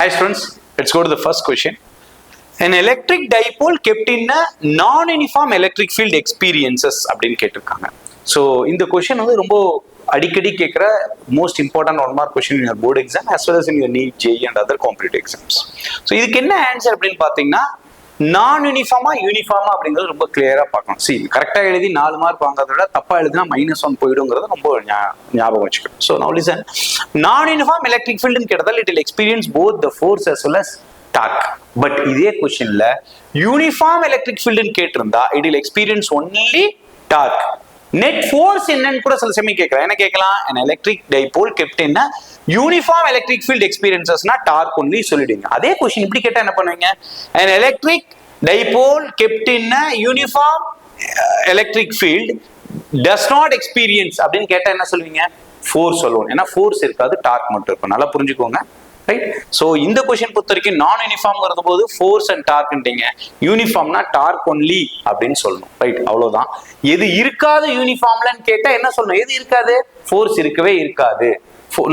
Hi students, let's go to the first question. An electric dipole kept in a non-uniform electric field experiences அப்படின்னு கேட்டிருக்காங்க. So இந்த question வந்து ரொம்ப அடிக்கடி கேட்குற most important one mark question in board exam as well as in your NEET, JEE and other competitive exams. So இதுக்கு என்ன answer அப்படின்னு பார்த்தீங்கன்னா நான் யூனிஃபார்மா யூனிஃபார்மா அப்படிங்கிறது ரொம்ப கிளியரா பார்க்கணும். சி கரெக்டா எழுதி 4 மார்க் வாங்குறத விட தப்பா எழுதினா -1 போயிடுங்கிறது ரொம்ப ஞாபகம் வச்சுக்கணும். ஸோ நவ் லிசன், நான் யூனிஃபார்ம் எலக்ட்ரிக் ஃபீல்டுன்னு கேட்டதால் it will experience both the force as well as torque. But இதே கொஸ்டின்ல யூனிஃபார்ம் எலக்ட்ரிக் ஃபீல்டுன்னு கேட்டிருந்தா it will experience only torque. Net force என்னன்னு கூட சில சமயம் கேட்கலாம். என்ன கேட்கலாம்? an electric dipole kept in a uniform electric field experiences-னா torque only சொல்லிடுங்க. அதே கொஸ்டின் இப்படி கேட்டா என்ன பண்ணுவீங்க? an electric dipole kept in a uniform electric field does not experience அப்படின்னு கேட்டா என்ன சொல்லுவீங்க? ஃபோர்ஸ் சொல்லுவோம். ஏன்னா ஃபோர்ஸ் இருக்காது, டார்க் மட்டும் இருக்கும். நல்லா புரிஞ்சுக்கோங்க. ரைட். ஸோ இந்த கொஸ்டின் பொறுத்த வரைக்கும் நான் யூனிஃபார்ம்ங்கிறது போது ஃபோர்ஸ் அண்ட் டார்க்ன்றீங்க, யூனிஃபார்ம்னா டார்க் ஒன்லி அப்படின்னு சொல்லணும். ரைட், அவ்வளவுதான். எது இருக்காது யூனிஃபார்ம்லன்னு கேட்டா என்ன சொல்லணும்? எது இருக்காது? ஃபோர்ஸ் இருக்கவே இருக்காது,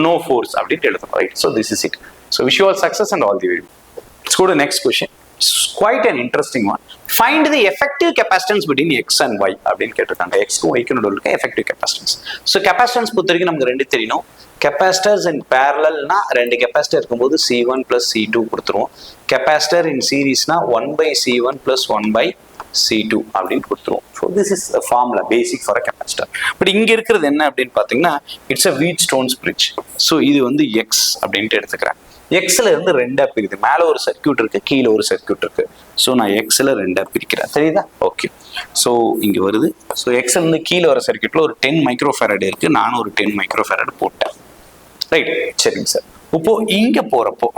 நோ ஃபோர்ஸ் அப்படின்னு எழுதணும். Right. So this is it. So wish you all success and all the very. Let's go to next question. Quite an interesting one. Find the effective capacitance between x and y அப்படின்னு கேட்டிருக்காங்க. x-க்கும் y-க்கும் நடுவுல இருக்க effective capacitance. So capacitance பொறுத்த வரைக்கும் நமக்கு ரெண்டு தெரியணும். capacitors in parallelனா ரெண்டு கெப்பாசிட்டர் இருக்கும்போது C1 plus C2 கொடுத்துருவோம். capacitor in seriesனா 1/C1 plus 1/C2 அப்படின்னு கொடுத்துருவோம். So this is a formula basic for a capacitor. But இங்க இருக்கிறது என்ன அப்படின்னு பார்த்தீங்கன்னா it's a Wheatstone's bridge. So இது வந்து x அப்படின்ட்டு எடுத்துக்கிறேன். எக்ஸ்ல இருந்து ரெண்டா பிரிக்குது. மேல ஒரு சர்க்கியூட் இருக்கு, கீழே ஒரு சர்க்கியூட் இருக்கு. ஸோ நான் எக்ஸ்ல ரெண்டா பிரிக்கிறேன். தெரியுதா? ஓகே. ஸோ இங்க வருது. ஸோ எக்ஸ்ல இருந்து கீழே வர சர்க்கியூட்ல ஒரு 10 மைக்ரோஃபாரட் இருக்கு. நானும் ஒரு 10 மைக்ரோஃபாரட் போட்டேன். ரைட், சரிங்க சார். இப்போ இங்க போறப்போ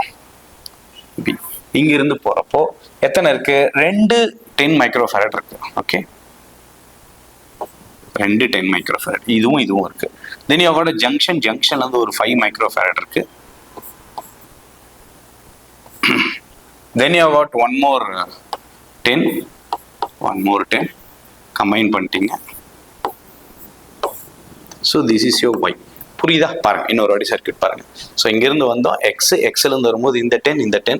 இங்க இருந்து போறப்போ எத்தனை இருக்கு? 2 10 மைக்ரோஃபாரட் இருக்கு. Okay, 2 10 microfarad. இதுவும் இருக்கு. தென் யூ ஹேவ் ஜங்ஷன்ல இருந்து ஒரு 5 மைக்ரோஃபாரட் இருக்கு. Then you have got one more 10 combine பண்ணிட்டீங்க. So this is your y. புரியுதா? பாருங்க, இன்னொரு வாட்டி சர்க்யூட் பாருங்க. ஸோ இங்கிருந்து வந்தோம் எக்ஸ்ல இருந்து வரும்போது இந்த 10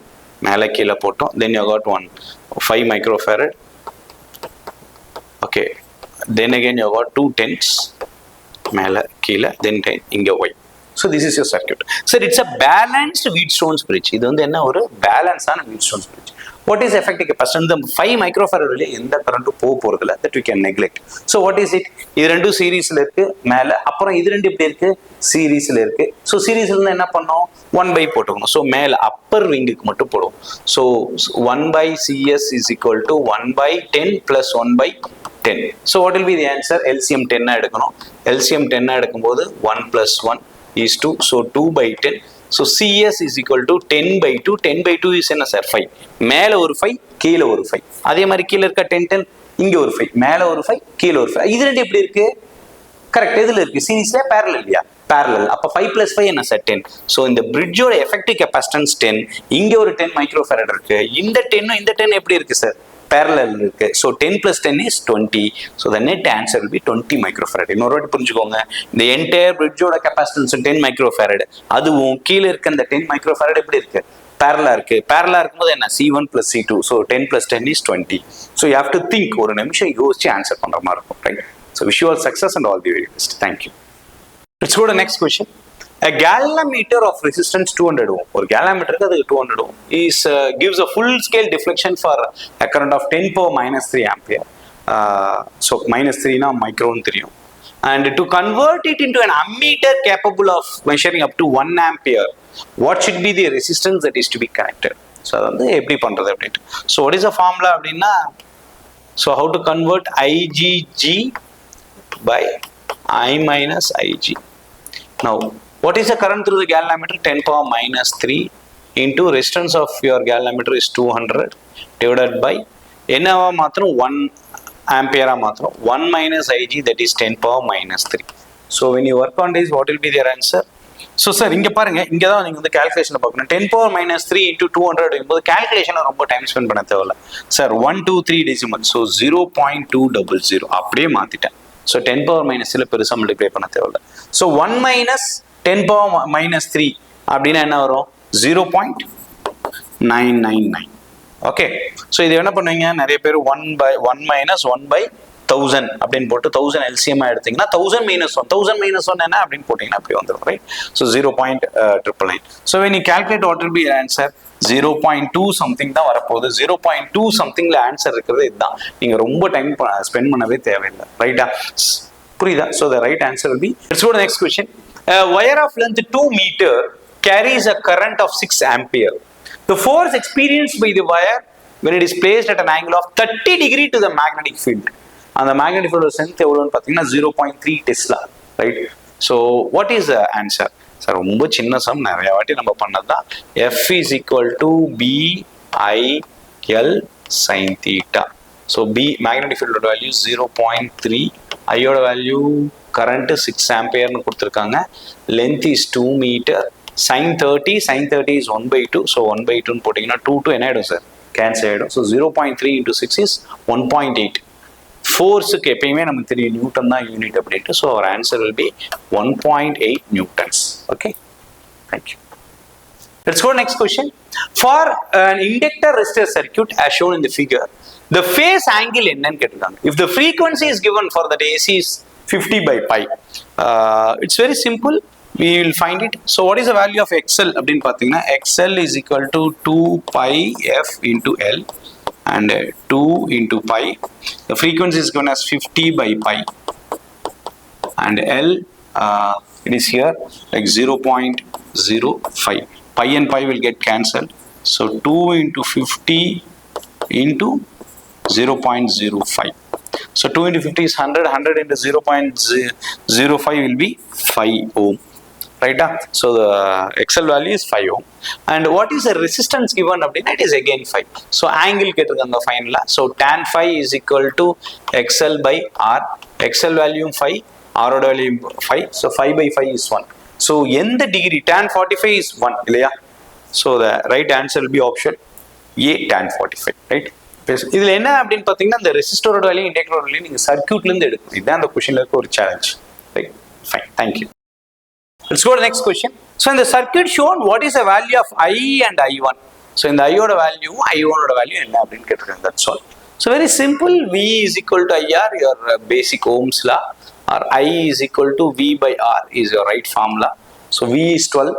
மேலே கீழே போட்டோம். Then you have got 5 microfarad. Okay, then again you have got 2 10s மேலே கீழே, then 10 இங்கே y. So this is your circuit. Sir, it's a balanced Wheatstone's bridge. இது வந்து என்ன? ஒரு பேலன்ஸான Wheatstone's bridge. What is effective capacitance? இந்த 5 microfarad வழியா எந்த கரண்ட்டும் போறதில்ல. that we can neglect. So what is it? இது ரெண்டும் சீரீஸ்ல இருக்கு மேல, அப்புறம் இது ரெண்டு இப்படி இருக்கு, சீரீஸ்ல இருக்கு. ஸோ சீரீஸ்ல இருந்து என்ன பண்ணோம்? 1/, போட்டுக்கணும். ஸோ மேல அப்பர் விங்குக்கு மட்டும் போடுவோம். So 1/CS is equal to 1/10 plus 1/10. So what will be the answer? LCM 10 எடுக்கணும். LCM 10 எடுக்கும்போது 1 plus 1 is 2. So 2/10. So CS is equal to 10/2. 10/2 is என்ன சார்? 5. மேல ஒரு 5, கீழே ஒரு 5. அதே மாதிரி கீழே இருக்க 10 இங்க ஒரு 5, மேல ஒரு 5, கீழே ஒரு 5. இது ரெண்டு எப்படி இருக்கு? கரெக்ட். எதுல இருக்கு? சீரிஸ்ல பேரலல் இல்லையா? பேரலல். அப்ப 5 plus 5 என்ன சார்? 10. ஸோ இந்த பிரிட்ஜோட எஃபெக்டிவ் கெப்பாசிட்டன்ஸ் 10. இங்க ஒரு 10 மைக்ரோஃபாரட் இருக்கு. இந்த 10 எப்படி இருக்கு சார்? parallel இருக்கு. So 10 plus 10 is 20. So the net answer will be 20 microfarad. இன்னொரு வாட்டி புரிஞ்சுக்கோங்க. இந்த என்டையர் பிரிட்ஜோட கெப்பாசிட்டன்ஸ் 10 மைக்ரோஃபாரட். அதுவும் கீழே இருக்க இந்த 10 மைக்ரோஃபாரட் எப்படி இருக்கு? பேரலா இருக்கு. பேரலா இருக்கும்போது என்ன? C1 plus C2. So 10 plus 10 is 20. So you have to think. ஒரு நிமிஷம் யோசிச்சு ஆன்சர் பண்ற மாதிரி இருக்கும். Right? So wish you all success and all the very best. Thank you. Let's go to the next question. A galvanometer of resistance 200 ohm. ஒரு galvanometer அது 200 ohm is gives a full scale deflection for a current of 10 power minus 3 ampere. So minus 3 na micron தெரியும். And to convert it into an ammeter capable of measuring up to 1 ampere, what should be the resistance that is to be connected? So அது வந்து எப்படி பண்றது அப்படிட்டு. So what is the formula அப்படின்னா, so how to convert IgG by I minus Ig. Now what is the current through the galvanometer? 10 power minus 3 into resistance of your galvanometer is 200 divided by என்னவா மாத்திரம் 1 ampere மாத்திரம் 1 minus Ig, that is 10 power minus 3. So when you work on this, what will be their answer? So sir, இங்க பாருங்க, இங்க தான் நீங்க வந்து calculation பார்க்கணும். 10 power minus 3 into 200 என்பது கால்குலேஷன்ல ரொம்ப டைம் ஸ்பெண்ட் பண்ண தேவையில்ல சார். 1 2 3 டெசிமல். ஸோ 0.200 அப்படியே மாத்திட்டேன். ஸோ 10 power minus பெருசா மல்டிப்ளை பண்ண தேவையில்ல. ஸோ 1 minus 10 power minus 3 அப்படின்னா என்ன வரும்? 0.2 999. ஓகே, ஸோ இது என்ன பண்ணுவீங்க, நிறைய பேர் 1 minus 1/1000 அப்படின்னு போட்டு 1000 LCM எடுத்தீங்கன்னா 1000 minus 1 1000 minus 1 என்ன அப்படின்னு போட்டீங்கன்னா அப்படி வந்துடும், right? So 0.999. So when you calculate what will be your answer, 0.2 something தான் வரப்போகுது. 0.2 சம்திங்ல ஆன்சர் இருக்கிறது இதுதான். நீங்க ரொம்ப டைம் ஸ்பெண்ட் பண்ணவே தேவையில்லை, ரைட்டா? புரியுதா? So the right answer will be, let's go to the next question. A wire of length 2 meter carries a current of 6 ampere. The force experienced by the wire when it is placed at an angle of 30 degree to the magnetic field. And the magnetic field strength எவ்வளவுன்னு பார்த்தீங்கன்னா 0.3 Tesla, right? So what is the answer? Sir ரொம்ப சின்ன some, நிறைய வாட்டி நம்ம பண்ணதுதான். F is equal to BIL sin theta. So B magnetic field value 0.3, I ஓட value current 6 ampere கொடுத்திருக்காங்க. Length is 2 meter. Sin 30 is 1/2. So 1/2 போட்டீங்கன்னா 2 என்ன ஆயிடும் சார், கேன்சல் ஆயிடும். So 0.3 into 6 is 1.8. ஃபோர்ஸுக்கு எப்பயுமே நமக்கு தெரியும் நியூட்டன் தான் யூனிட் அப்படின்ட்டு. ஸோ அவர் answer will be 1.8 newtons. Okay, thank you. Let's go next question. For an inductor resistor circuit as shown in the figure, the phase angle என்னன்னு கேட்டிருக்காங்க. If the frequency is given for the AC is 50/pi, it's very simple. We will find it. So what is the value of XL அப்படின்னு பார்த்தீங்கன்னா, XL is equal to 2 pi f into L and 2 into pi. The frequency is given as 50/pi and L it is here like 0.05. Pi and pi will get cancelled. So 2 into 50 into 0.05. So 2 into 50 is 100. 100 into 0.05 will be 5 ohm. Right? So the XL value is 5 ohm. And what is the resistance given? It is again 5. So angle ketirukanga final. So tan phi is equal to XL by R. XL value 5, R value 5. So 5/5 is 1. So in the degree tan 45 is 1. Illaya? So the right answer will be option A, tan 45. Right? இதில் என்ன அப்படின்னு பார்த்தீங்கன்னா, இந்த ரெசிஸ்டரோட வேலையும் இண்டக்டரோட வேலையும் நீங்கள் சர்க்யூட்லேருந்து எடுக்கணும். இதுதான் அந்த கொஸ்டினில் இருக்க ஒரு challenge. Right, fine, thank you. Let's go to the next question. So in the circuit shown, what is the value of I and I1? So in the I oda value, I1 oda value enna appdin kettirukanga. That's all. So very simple. V is equal to IR, your basic Ohm's law, or I is equal to V by R is your right formula. So V is 12.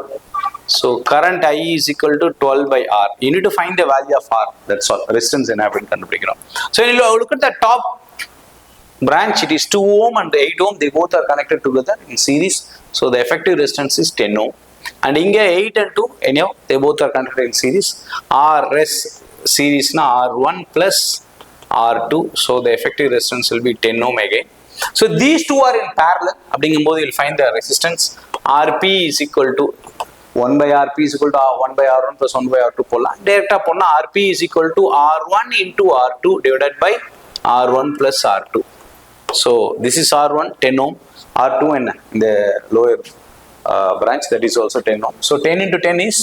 So current I is equal to 12 by R. You need to find the value of R. That's all. Resistance enna appdin kandupidikirom. So when you look at the top branch, it is 2 ohm and 8 ohm. They both are connected together in series. So the effective resistance is 10 ohm. And inge 8 and 2, anyhow, they both are connected in series. RS series na R1 plus R2. So the effective resistance will be 10 ohm again. So these two are in parallel. Abdingumbodhu you will find the resistance. RP is equal to 1 by RP is equal to 1 by R1 plus 1 by R2 pola. Direct ponna RP is equal to R1 into R2 divided by R1 plus R2. So this is R1 10 ohm, R2 in the lower branch, that is also 10 ohm. So 10 into 10 is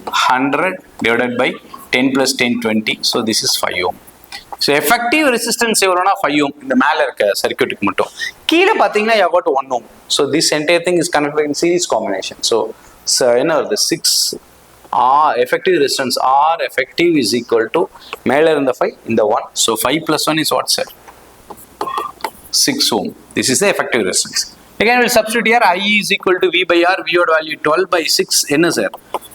100 divided by 10 plus 10 20. So this is 5 ohm. So effective resistance evrona 5 ohm in the மேல இருக்க சர்க்யூட்டுக்கு மட்டும். கீழ பாத்தீங்கன்னா you got 1 ohm. So this entire thing is connected in series combination. So என்ன வருது 6 R effective resistance R effective is equal to மேல இருந்த 5 இந்த 1. So 5 plus 1 is what, sir? 6 ohm. This is the effective resistance. Again, we'll substitute here. I is equal to V by R. V odd value 12 by 6. N is there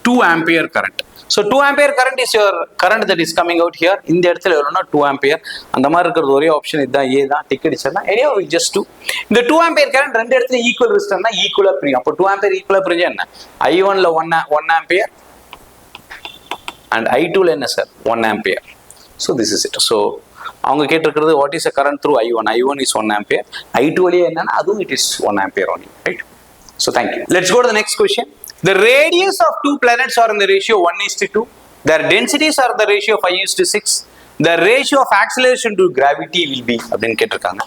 2 ampere current. So 2 ampere current is your current that is coming out here. In the இடத்துல எவ்வளோனா 2 ampere. அந்த மாதிரி இருக்கிறது ஒரே option இதுதான், ஏ தான். Tick அடிச்சா anyhow we just do. இந்த 2 ampere current ரெண்டு இடத்துல ஈக்குவல் ரெசிஸ்டர்னா ஈக்குவலா பிரியும். அப்போ 2 ampere ஈக்குவலா பிரிஞ்சா என்ன? I1 ல 1 ampere and I2 ல என்ன sir 1 ampere. So this is it. So அவங்க கேட்டிருக்கிறது what is the current through I1? I1 is 1 ampere. I2 வழியா என்னன்னா அதுவும் it is 1 ampere only, right? So thank you. Let's go to the next question. The radius of two planets are in the ratio 1:2. Their densities are the ratio 5:6. The ratio of acceleration to gravity will be அப்படின்னு கேட்டிருக்காங்க.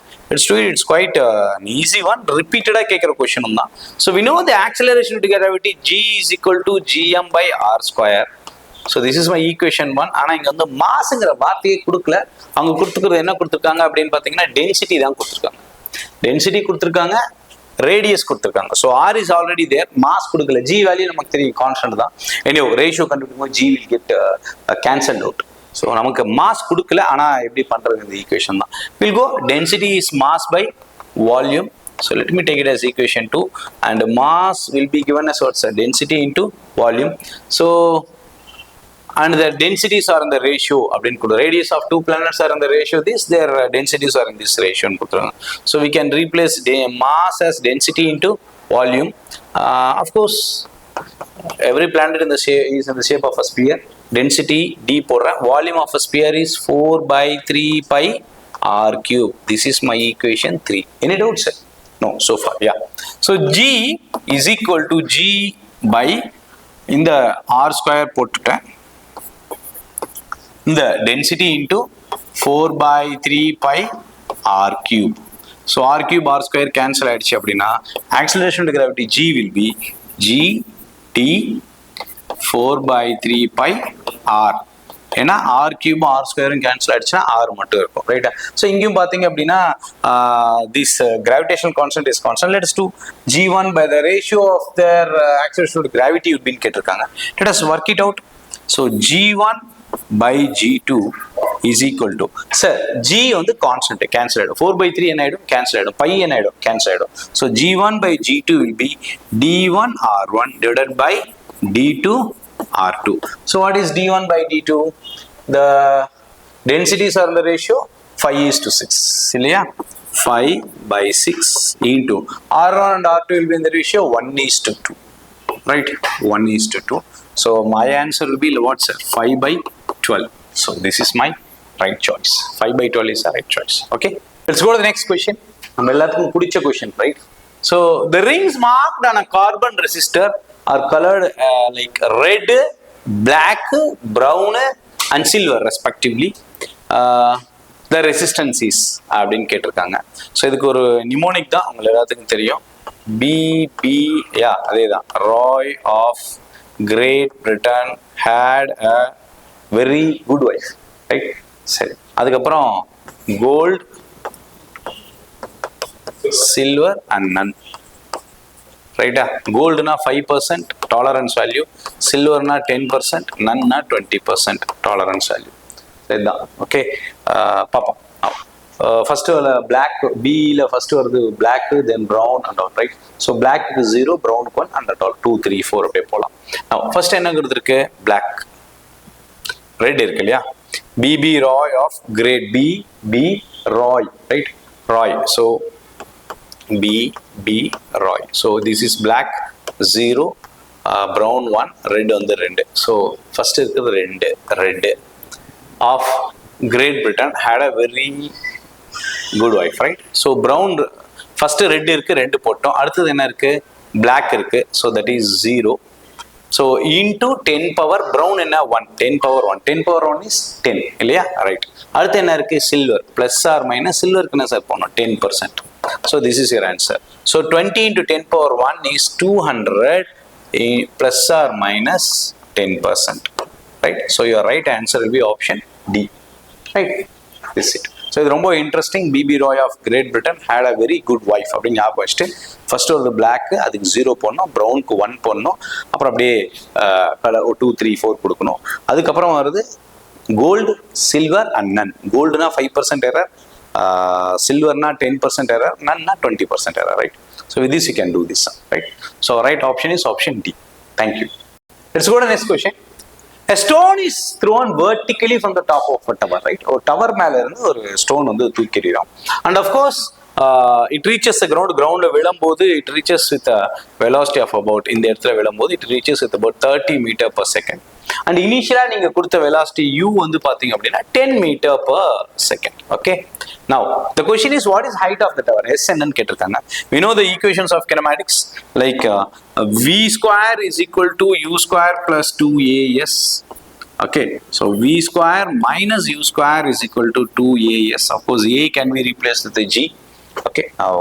It's quite an easy one. Repeated கேட்கிற question தான். So we know the acceleration to gravity G is equal to Gm by R square. So this is my equation 1. ஆனா இங்க வந்து மாஸ்ங்கிற வார்த்தையே கொடுக்கல. அவங்க கொடுத்துக்கிறது என்ன கொடுத்துருக்காங்க அப்படின்னு பார்த்தீங்கன்னா டென்சிட்டி தான் கொடுத்துருக்காங்க. டென்சிட்டி கொடுத்துருக்காங்க, ரேடியஸ் கொடுத்துருக்காங்க. So R is already there, mass கொடுக்கல, ஜி வேல்யூ நமக்கு தெரியும் கான்ஸ்டன்ட் தான். எனியோ ரேஷியோ கண்டுபிடிக்கும் போது G will get cancel out. So நமக்கு மாஸ் கொடுக்கல, ஆனால் எப்படி பண்ணுறது இந்த ஈக்குவேஷன் தான். Will go density is mass by volume. So let me take it as equation 2, and mass will be given as what's density into volume. So and the densities are in the ratio. Radius of two planets are in the ratio this, their densities are in this ratio. So we can replace mass as density into volume. Of course, every planet in the is in the shape of a sphere. Density d volume of a sphere is 4 by 3 pi r cube. This is my equation 3. Any doubts, sir? No, so far, yeah. So G is equal to G by in the r square போட்டுட்டேன், இந்த density into 4 by 3 pi r cube. So r cube r square cancel ஆயிடுச்சு அப்படின்னா acceleration to gravity G will be G T 4 by 3 pi r. ஏன்னா R cube R ஸ்கொயரும் cancel ஆயிடுச்சுன்னா R மட்டும் இருக்கும், ரைட்டா? So இங்கேயும் பார்த்தீங்க அப்படின்னா this gravitational constant is constant. Let's to G1 by the ratio of their acceleration to gravity would be கேட்டிருக்காங்க. Let us work it out. So G1 by G2 is equal to, sir G வந்து constant cancel ஆகிடும், 4 by 3 என்ன ஆகிடும் cancel ஆகிடும், by என்ன ஆகிடும் cancel ஆகிடும். So G1 by G2 will be D1 R1 divided by D2 R2. So what is D1 by D2? The densities are in the ratio 5:6. இல்லையா? 5 by 6 into R1 and R2 will be in the ratio 1:2. Right? 1:2. So my answer will be what, sir? 5 by 12. So this is my right choice. 5 by 12 is the right choice. Okay? Let's go to the next question. நம்ம எல்லாத்துக்கும் பிடிச்ச question, right? So the rings marked on a carbon resistor are colored like red, black, brown and silver respectively. The resistance is அப்படின்னு கேட்டிருக்காங்க. So இதுக்கு ஒரு mnemonic தான் உங்க எல்லாத்துக்கும் தெரியும், பிபி. யா அதே தான். Roy of Great Britain had a very good wife, right? சரி, அதுக்கப்புறம் கோல்டு, சில்வர் அண்ட் நன், ரைட்டா? கோல்டுனா 5% டாலரன்ஸ் வேல்யூ, சில்வர்னா 10%, நன்னா 20% டாலரன்ஸ் வேல்யூ. சரிதான், ஓகே. பார்ப்போம். ஃபர்ஸ்ட் பிளாக், பியில் ஃபர்ஸ்ட் வருது black, then brown and all, right? So பிளாக்கு 0, ப்ரௌனுக்கு 1 அண்ட் ஆல் 2 3 4 அப்படியே போகலாம். ஃபர்ஸ்ட் என்ன கொடுத்துருக்கு? பிளாக். ரெட் இருக்கு இல்லையா? B B Roy of Great, B Roy, right? Roy. So B Roy. So this is black 0, brown 1, red on the 2. So first is the red of Great Britain had a very good wife, right? So brown first red irukku, red pottom, அடுத்து என்ன இருக்கு? black இருக்கு. So that is 0. So into 10 power, brown என்ன 1, 10 power 1, 10 power 1 is 10 இல்லையா? Right. அடுத்து என்ன இருக்கு? Silver, plus R minus, சில்வருக்கு என்ன சார் போனோம்? 10%. So this is your answer. So 20 into 10 power 1 is 200 plus or minus 10%, right? So your right answer will be option D, right? This is it. So இது ரொம்ப interesting. B B Roy of Great Britain had a very good wife அப்படின்னு ஞாபகம் வச்சுட்டு first ஒரு block, அதுக்கு 0 போடணும், ப்ரௌனுக்கு 1 போடணும், அப்புறம் அப்படியே 2 3 4 கொடுக்கணும். அதுக்கப்புறம் வருது கோல்டு, சில்வர் அண்ட் நன். கோல்டுனா 5% எரர், silverனா 10% error, none 20% error, right? So with this you can do this, right? So right option is option D. Thank you. Let's go to the next question. A stone is thrown vertically from the top of a tower, right? ஒரு tower மேல இருந்து ஒரு stone வந்து தூக்கி எறிறோம். And of course it reaches the ground. Ground விழும்போது it reaches with a velocity of about, இந்த இடத்துல விழும்போது it reaches with about 30 meter per second. And initially நீங்க கொடுத்த velocity u வந்து பாத்தீங்க அப்படின்னா 10 meter per second. Okay. Now the question is, what is height of the tower? S என்னன்னு கேட்டிருக்காங்க. We know the equations of kinematics, like v square is equal to u square plus 2as. Okay, so v square minus u square is equal to 2as. Of course a can be replaced with a g. Okay, now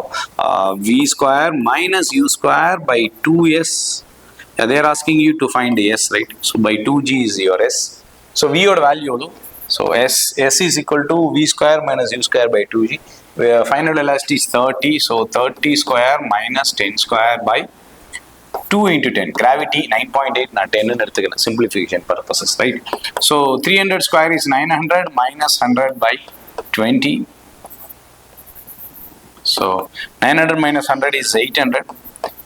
v square minus u square by 2s. They are asking you to find s, right? So by 2g is your s. So v oda value, so s is equal to v square minus u square by 2g. Final velocity is 30, so 30 square minus 10 square by 2 into 10. Gravity 9.8, not 10 in simplification purposes, right? So 300 square is 900 minus 100 by 20. So 900 minus 100 is 800.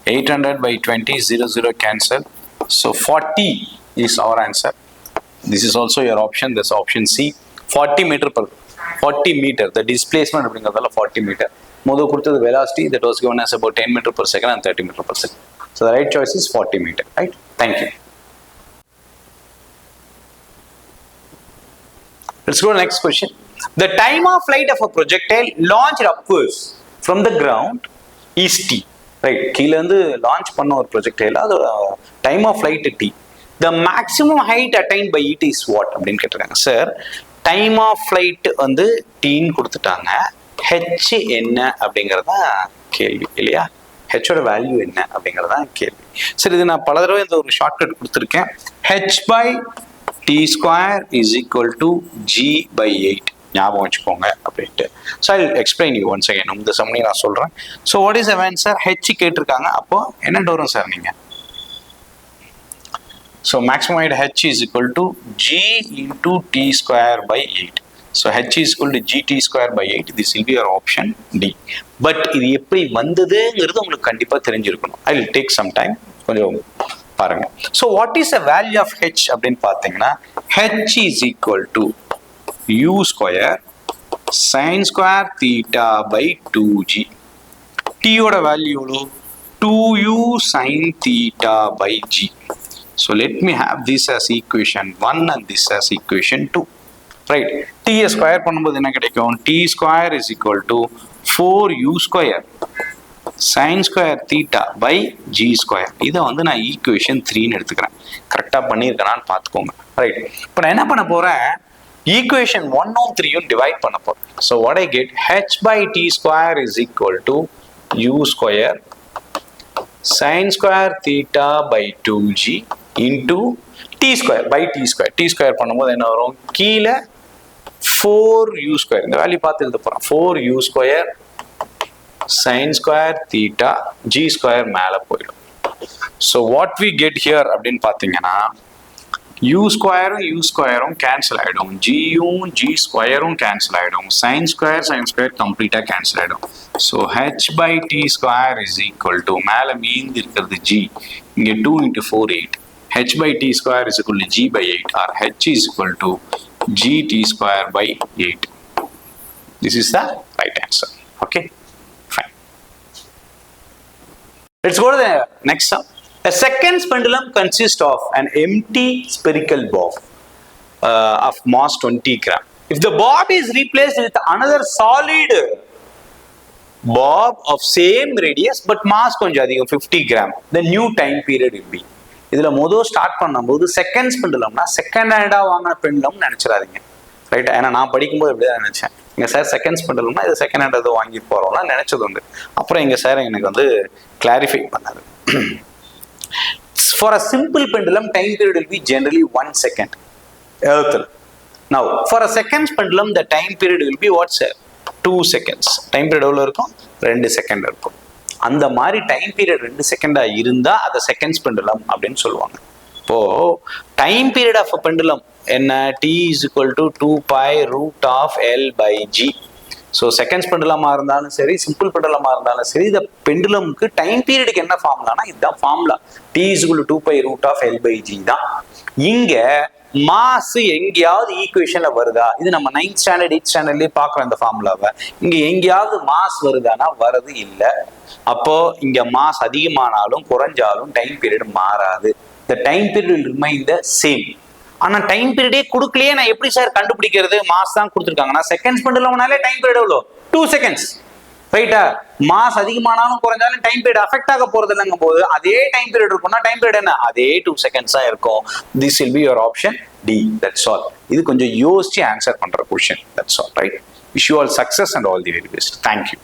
800 by 20, 0, 0 cancel. So 40 is our answer. This is also your option. This option C. 40 meter per 40 meter. The displacement of 40 meter. The velocity that was given as about 10 meter per second and 30 meter per second. So the right choice is 40 meter. Right? Thank you. Let's go to the next question. The time of flight of a projectile launched upwards from the ground is T. Right? கீழ இருந்து launch பண்ண ஒரு projectile அது time of flight T. The maximum height attained by it is what அப்படின்னு கேட்டிருக்காங்க. Sir time of flight வந்து டீன்னு கொடுத்துட்டாங்க. ஹெச் என்ன அப்படிங்கிறதா கேள்வி இல்லையா? ஹெச்சோட வேல்யூ என்ன அப்படிங்கிறதா கேள்வி. சரி, இது நான் பல தடவை இந்த ஒரு ஷார்ட்கட் கொடுத்துருக்கேன். H by T square is equal to G by 8 ஞாபகம் வச்சுக்கோங்க அப்படின்ட்டு. So I explain you once again. இந்த சமனி நான் சொல்கிறேன். ஸோ வாட் இஸ் அவன் சார்? ஹெச் கேட்டிருக்காங்க. அப்போ என்ன வரும் சார் நீங்கள்? So maximum height h is equal to g into t square by 8. So h is equal to gt square by 8. This will be your option D. But இது எப்படி வந்ததுங்கிறது உங்களுக்கு கண்டிப்பா தெரிஞ்சிருக்கணும். I will take some time. கொஞ்சம் பாருங்க. So what is the value of h அப்படின்னு பார்த்தீங்கன்னா h is equal to u square sin square theta by 2g. t ஓட வேல்யூ எவ்வளோ? 2u sin theta by g. So let me have this as equation 1 and this as equation 2. Right? T square பண்ணும்போது என்ன கிடைக்கும்? T square is equal to 4u square sin square theta by g square. இதை வந்து நான் equation 3ன்னு எடுத்துக்கிறேன். கரெக்டாக பண்ணியிருக்கேனான்னு பார்த்துக்கோங்க. Right, இப்போ நான் என்ன பண்ண போகிறேன்? equation 1 3 டிவைட் பண்ண போகிறேன். So what I get? h by t square is equal to u square sin square theta by 2g into t square by t square. t square பண்ணும்போது என்ன வரும்? கீழே 4u square. இந்த வேல்யூ பார்த்து எழுத போறோம். 4u square sin square theta g square மேலே போயிடும். So what we get here அப்படின்னு பார்த்தீங்கன்னா u ஸ்கொயரும் கேன்சல் ஆகிடும், g ஸ்கொயரும் கேன்சல் ஆகிடும், sin ஸ்கொயர் கம்ப்ளீட்டாக கேன்சல் ஆகிடும். So h by t square is equal to மேலே மீந்து இருக்கிறது g, இங்கே 2 into 4 8. h by t square is equal to g by 8 or h is equal to gt square by 8. This is the right answer. Okay, fine. Let's go to the next sum. A seconds pendulum consists of an empty spherical bob of mass 20 gram. If the bob is replaced with another solid bob of same radius but mass கொஞ்சம் அதிகம் 50 gram, the new time period will be. இதுல முதல் start பண்ணும்போது seconds பெண்டுலம்னா second ஹேண்டா வாங்கின pendulum நினைச்சிடாதீங்க. Right, ஏன்னா நான் படிக்கும்போது எப்படிதான் நினைச்சேன், எங்க சார் செகண்ட்ஸ் பெண்டுலம்னா இது செகண்ட் ஹேண்ட் ஏதோ வாங்கி போறோம்னா நினைச்சது உண்டு. அப்புறம் எங்க சார் எனக்கு வந்து கிளாரிஃபை பண்ணாரு. For a simple pendulum, time period will be generally 1 second. Earth. Now, for a seconds pendulum, the time period will be what, sir? 2 seconds. Time period எவ்வளோ இருக்கும்? 2 செகண்ட் இருக்கும். அந்த மாதிரி டைம் பீரியட் 2 செகண்டா இருந்தா அதை செகண்ட்ஸ் பெண்டுலம் அப்படின்னு சொல்லுவாங்க. இப்போ டைம் பீரியட் ஆஃப் பெண்டுலம் என்ன? t is equal to 2 pi root of l by g. So seconds பெண்டுலமா இருந்தாலும் சரி, சிம்பிள் பெண்டுலமா இருந்தாலும் சரி, இந்த பெண்டுலமுக்கு டைம் பீரியடுக்கு என்ன ஃபார்முலானா இதுதான் formula. t is equal to 2 pi root of l by g தான். இங்க மாஸ் எங்கேயாவது ஈக்குவேஷன்ல வருதா? இது நம்ம 9th ஸ்டாண்டர்ட் 8th ஸ்டாண்டர்ட்லயே பாக்குறோம் இந்த ஃபார்முலாவை. இங்க எங்கேயாவது மாஸ் வருதானா? வரது இல்லை. அப்போ இங்க மாஸ் அதிகமானாலும் குறைஞ்சாலும் டைம் பீரியட் மாறாது. the time period will remain the same. ஆனா டைம் பீரியடே கொடுக்கலையே, நான் எப்படி சார் கண்டுபிடிக்கிறது? மாஸ் தான் கொடுத்துருக்காங்கன்னா செகண்ட்ஸ் பெண்டுலம்னாலே டைம் பீரியட் எவ்வளோ? 2 seconds. ரைட்டா? மாஸ் அதிகமானாலும் குறைஞ்சாலும் டைம் பீரியட் அஃபெக்ட் ஆக போறது இல்லைங்கும் போது அதே டைம் பீரியட் இருக்கும்னா டைம் பீரியட் என்ன? அதே 2 seconds தான் இருக்கும். This will be your option D. That's all. இது கொஞ்சம் யோசிச்சு ஆன்சர் பண்ற question. That's all. Right. Wish you all success and all the very best. Thank you.